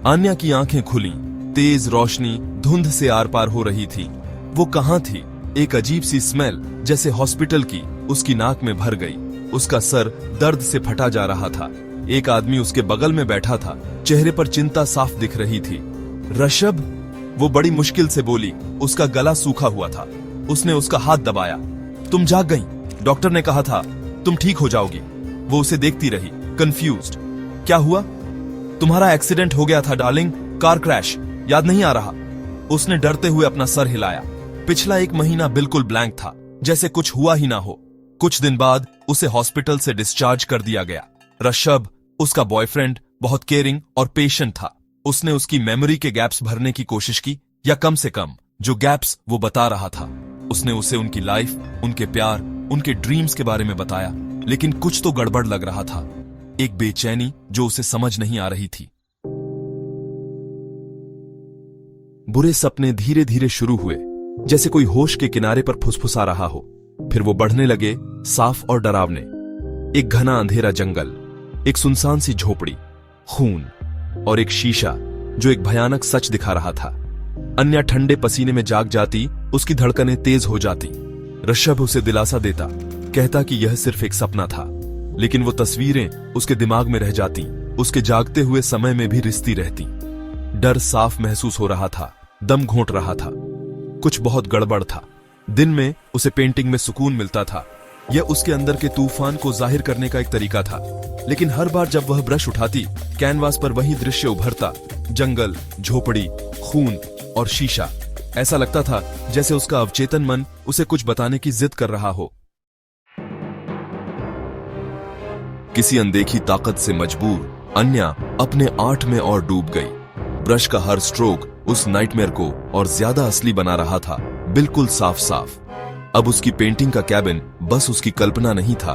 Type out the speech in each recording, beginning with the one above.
अन्या की आंखें खुली। तेज रोशनी धुंध से आर पार हो रही थी। वो कहां थी? एक अजीब सी स्मेल जैसे हॉस्पिटल की उसकी नाक में भर गई। उसका सर दर्द से फटा जा रहा था। एक आदमी उसके बगल में बैठा था। चेहरे पर चिंता साफ दिख रही थी। ऋषभ, वो बड़ी मुश्किल से बोली। उसका गला सूखा हुआ था। उसने उसका हाथ दबाया। तुम जाग गई। डॉक्टर ने कहा था तुम ठीक हो जाओगी। वो उसे देखती रही, कंफ्यूज्ड। क्या हुआ? तुम्हारा एक्सीडेंट हो गया था डार्लिंग, कार क्रैश, याद नहीं आ रहा? उसने डरते हुए अपना सर हिलाया। पिछला 1 महीना बिल्कुल ब्लैंक था, जैसे कुछ हुआ ही ना हो। कुछ दिन बाद उसे हॉस्पिटल से डिस्चार्ज कर दिया गया। ऋषभ, उसका बॉयफ्रेंड, बहुत केयरिंग और पेशेंट था। उसने उसकी मेमोरी के गैप्स भरने की कोशिश की, या कम से कम जो गैप्स वो बता रहा था। उसने उसे उनकी लाइफ, उनके प्यार, उनके ड्रीम्स के बारे में बताया, लेकिन कुछ तो गड़बड़ लग रहा था। एक बेचैनी जो उसे समझ नहीं आ रही थी। बुरे सपने धीरे धीरे शुरू हुए, जैसे कोई होश के किनारे पर फुसफुसा रहा हो। फिर वो बढ़ने लगे, साफ और डरावने। एक घना अंधेरा जंगल, एक सुनसान सी झोपड़ी, खून और एक शीशा जो एक भयानक सच दिखा रहा था। अन्या ठंडे पसीने में जाग जाती, उसकी धड़कनें तेज हो जाती। ऋषभ उसे दिलासा देता, कहता कि यह सिर्फ एक सपना था, लेकिन वो तस्वीरें उसके दिमाग में रह जाती, उसके जागते हुए समय में भी रिश्ती रहती। डर साफ महसूस हो रहा था, दम घोंट रहा था। कुछ बहुत गड़बड़ था। दिन में उसे पेंटिंग में सुकून मिलता था। यह उसके अंदर के तूफान को जाहिर करने का एक तरीका था, लेकिन हर बार जब वह ब्रश उठाती, कैनवास पर वही दृश्य उभरता, जंगल, झोपड़ी, खून और शीशा। ऐसा लगता था जैसे उसका अवचेतन मन उसे कुछ बताने की जिद कर रहा हो। किसी अनदेखी ताकत से मजबूर अन्या अपने आर्ट में और डूब गई। ब्रश का हर स्ट्रोक उस नाइटमेयर को और ज्यादा असली बना रहा था, बिल्कुल साफ साफ। अब उसकी पेंटिंग का कैबिन बस उसकी कल्पना नहीं था,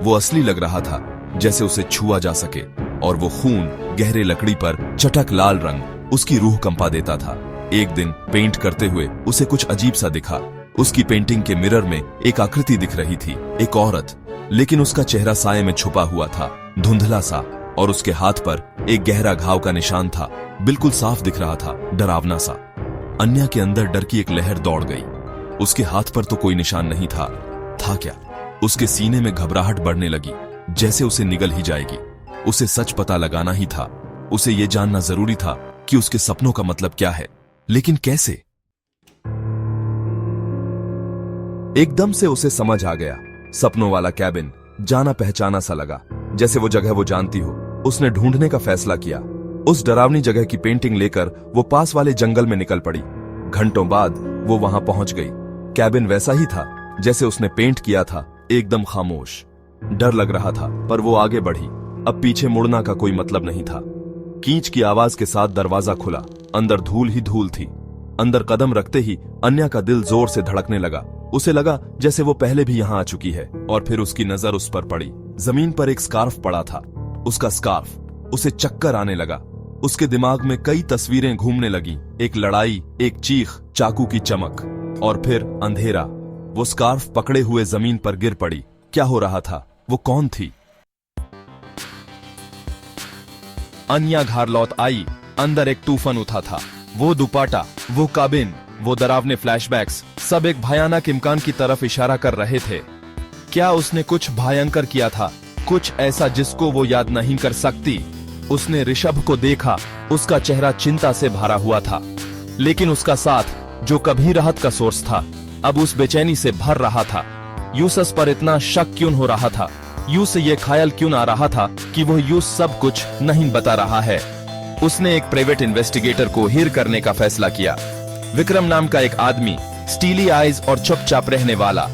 वो असली लग रहा था, जैसे उसे छुआ जा सके। और वो खून, गहरे लकड़ी पर चटक लाल रंग उसकी रूह कंपा देता था। एक दिन पेंट करते हुए उसे कुछ अजीब सा दिखा। उसकी पेंटिंग के मिरर में एक आकृति दिख रही थी, एक औरत, लेकिन उसका चेहरा साये में छुपा हुआ था, धुंधला सा, और उसके हाथ पर एक गहरा घाव का निशान था, बिल्कुल साफ दिख रहा था, डरावना सा। अन्या के अंदर डर की एक लहर दौड़ गई। उसके हाथ पर तो कोई निशान नहीं था क्या? उसके सीने में घबराहट बढ़ने लगी, जैसे उसे निगल ही जाएगी। उसे सच पता लगाना ही था। उसे यह जानना जरूरी था कि उसके सपनों का मतलब क्या है, लेकिन कैसे? एकदम से उसे समझ आ गया। सपनों वाला कैबिन जाना पहचाना सा लगा, जैसे वो जगह वो जानती हो। उसने ढूंढने का फैसला किया। उस डरावनी जगह की पेंटिंग लेकर वो पास वाले जंगल में निकल पड़ी। घंटों बाद वो वहां पहुंच गई। कैबिन वैसा ही था जैसे उसने पेंट किया था, एकदम खामोश। डर लग रहा था, पर वो आगे बढ़ी। अब पीछे मुड़ना का कोई मतलब नहीं था। कींच की आवाज के साथ दरवाजा खुला। अंदर धूल ही धूल थी। अंदर कदम रखते ही अन्या का दिल जोर से धड़कने लगा। उसे लगा जैसे वो पहले भी यहां आ चुकी है। और फिर उसकी नजर उस पर पड़ी। जमीन पर एक स्कार्फ पड़ा था। उसका स्कार्फ। उसे चक्कर आने लगा। उसके दिमाग में कई तस्वीरें घूमने लगी। एक लड़ाई, एक चीख, चाकू की चमक, और फिर अंधेरा। वो स्कार्फ पकड़े हुए जमीन पर गिर पड़ी। क्या हो रहा था? वो कौन थी? अन्या घर लौट आई। अंदर एक तूफान उठा था। वो दुपट्टा, वो काबिन, वो डरावने फ्लैशबैक्स, सब एक भयानक इम्कान की तरफ इशारा कर रहे थे। क्या उसने कुछ भयंकर किया था? कुछ ऐसा जिसको वो याद नहीं कर सकती। उसने ऋषभ को देखा। उसका चेहरा चिंता से भरा हुआ था, लेकिन उसका साथ, जो कभी राहत का सोर्स था, अब उस बेचैनी से भर रहा था। यूसस पर इतना शक क्यों हो रहा था? यूं से ये ख्याल क्यों आ रहा था कि वो यूं सब कुछ नहीं बता रहा है? उसने एक प्राइवेट इन्वेस्टिगेटर को हियर करने का फैसला किया। विक्रम नाम का एक आदमी, स्टीली आइज और चुपचाप रहने वाला।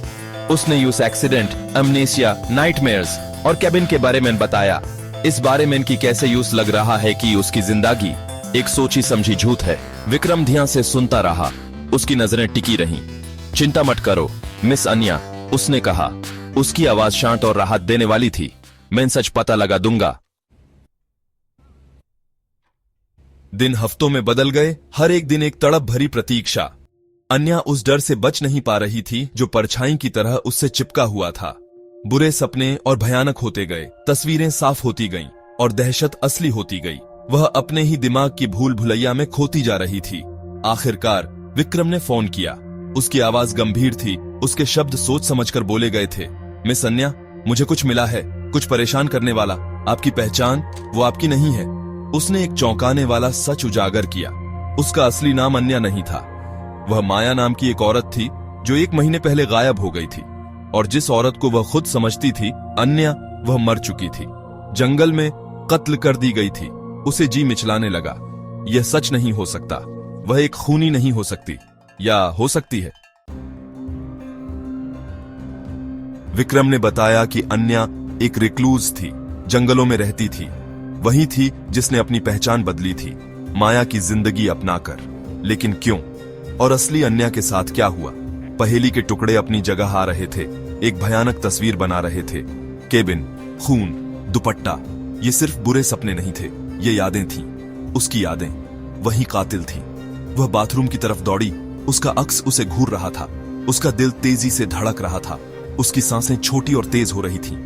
उसने यूस एक्सीडेंट, अमनेसिया, नाइटमेयर्स और कैबिन के बारे में बताया। इस बारे में इनकी कैसे यूस लग रहा है कि उसकी जिंदगी एक सोची समझी झूठ है। विक्रम ध्यान से सुनता रहा। उसकी नजरें टिकी रहीं। चिंता मत करो मिस अन्या, उसने कहा। उसकी आवाज शांत और राहत देने वाली थी। मैं सच पता लगा दूंगा। दिन हफ्तों में बदल गए। हर एक दिन एक तड़प भरी प्रतीक्षा। अन्या उस डर से बच नहीं पा रही थी जो परछाई की तरह उससे चिपका हुआ था। बुरे सपने और भयानक होते गए। तस्वीरें साफ होती गईं और दहशत असली होती गई। वह अपने ही दिमाग की भूल भुलैया में खोती जा रही थी। आखिरकार विक्रम ने फोन किया। उसकी आवाज गंभीर थी, उसके शब्द सोच समझकर बोले गए थे। मिस अन्या, मुझे कुछ मिला है, कुछ परेशान करने वाला। आपकी पहचान वो आपकी नहीं है। उसने एक चौंकाने वाला सच उजागर किया। उसका असली नाम अन्या नहीं था। वह माया नाम की एक औरत थी जो 1 महीने पहले गायब हो गई थी, और जिस औरत को वह खुद समझती थी अन्या, वह मर चुकी थी, जंगल में कत्ल कर दी गई थी। उसे जी मिचलाने लगा। यह सच नहीं हो सकता। वह एक खूनी नहीं हो सकती, या हो सकती है। विक्रम ने बताया कि अन्या एक रिक्लूज थी, जंगलों में रहती थी। वही थी जिसने अपनी पहचान बदली थी, माया की जिंदगी अपनाकर। लेकिन क्यों? और असली अन्या के साथ क्या हुआ? पहेली के टुकड़े अपनी जगह आ रहे थे, एक भयानक तस्वीर बना रहे थे। केबिन, खून, दुपट्टा, ये सिर्फ बुरे सपने नहीं थे, ये यादें थीं। उसकी यादें। वही कातिल थी। वह बाथरूम की तरफ दौड़ी। उसका अक्स उसे घूर रहा था। उसका दिल तेजी से धड़क रहा था। उसकी सांसें छोटी और तेज हो रही थीं।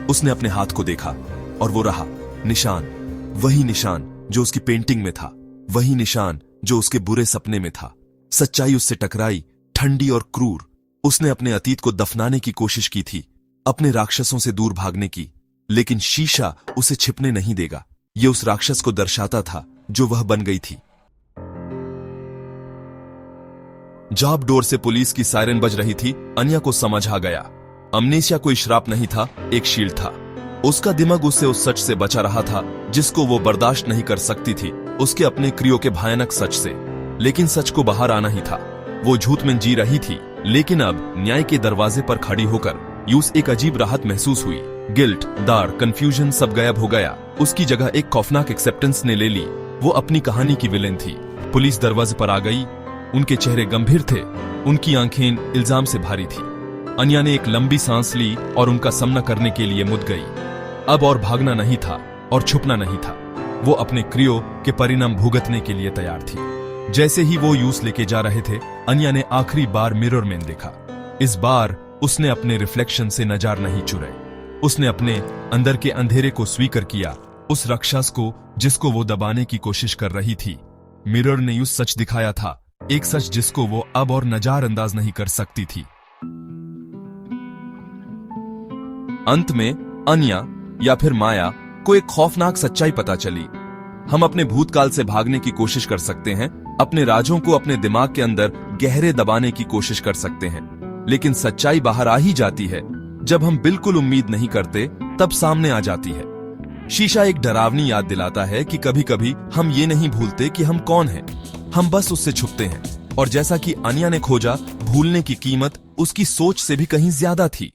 उसने अपने हाथ को देखा, और वो रहा निशान। वही निशान जो उसकी पेंटिंग में था, वही निशान जो उसके बुरे सपने में था। सच्चाई उससे टकराई, ठंडी और क्रूर। उसने अपने अतीत को दफनाने की कोशिश की थी, अपने राक्षसों से दूर भागने की, लेकिन शीशा उसे छिपने नहीं देगा। यह उस राक्षस को दर्शाता था जो वह बन गई थी। जॉब डोर से पुलिस की सायरन बज रही थी। अन्या को समझ आ गया, अमनेशिया कोई श्राप नहीं था, एक शील्ड था। उसका दिमाग उसे उस सच से बचा रहा था जिसको वो बर्दाश्त नहीं कर सकती थी, उसके अपने क्रियो के भयानक सच से। लेकिन सच को बाहर आना ही था। वो झूठ में जी रही थी, लेकिन अब न्याय के दरवाजे पर खड़ी होकर यूस एक अजीब राहत महसूस हुई। गिल्ट, दार, कंफ्यूजन सब गायब हो गया। उसकी जगह एक खौफनाक एक्सेप्टेंस ने ले ली। वो अपनी कहानी की विलेन थी। पुलिस दरवाजे पर आ गई। उनके चेहरे गंभीर थे, उनकी आंखें इल्जाम से भारी थी। अन्या ने एक लंबी सांस ली और उनका सामना करने के लिए मुड़ गई। अब और भागना नहीं था और छुपना नहीं था। वो अपने क्रियो के परिणाम भुगतने के लिए तैयार थी। जैसे ही वो यूस लेके जा रहे थे, अन्या ने आखिरी बार मिरर में देखा। इस बार उसने अपने रिफ्लेक्शन से नजार नहीं चुराए। उसने अपने अंदर के अंधेरे को स्वीकार किया, उस राक्षस को जिसको वो दबाने की कोशिश कर रही थी। मिरर ने यूं सच दिखाया था, एक सच जिसको वो अब और नजरअंदाज नहीं कर सकती थी। अंत में अन्या या फिर माया को एक खौफनाक सच्चाई पता चली। हम अपने भूतकाल से भागने की कोशिश कर सकते हैं, अपने राजों को अपने दिमाग के अंदर गहरे दबाने की कोशिश कर सकते हैं, लेकिन सच्चाई बाहर आ ही जाती है जब हम बिल्कुल उम्मीद नहीं करते, तब सामने आ जाती है। शीशा एक डरावनी याद दिलाता है कि कभी कभी हम ये नहीं भूलते कि हम कौन हैं, हम बस उससे छुपते हैं। और जैसा कि अन्या ने खोजा, भूलने की कीमत उसकी सोच से भी कहीं ज्यादा थी।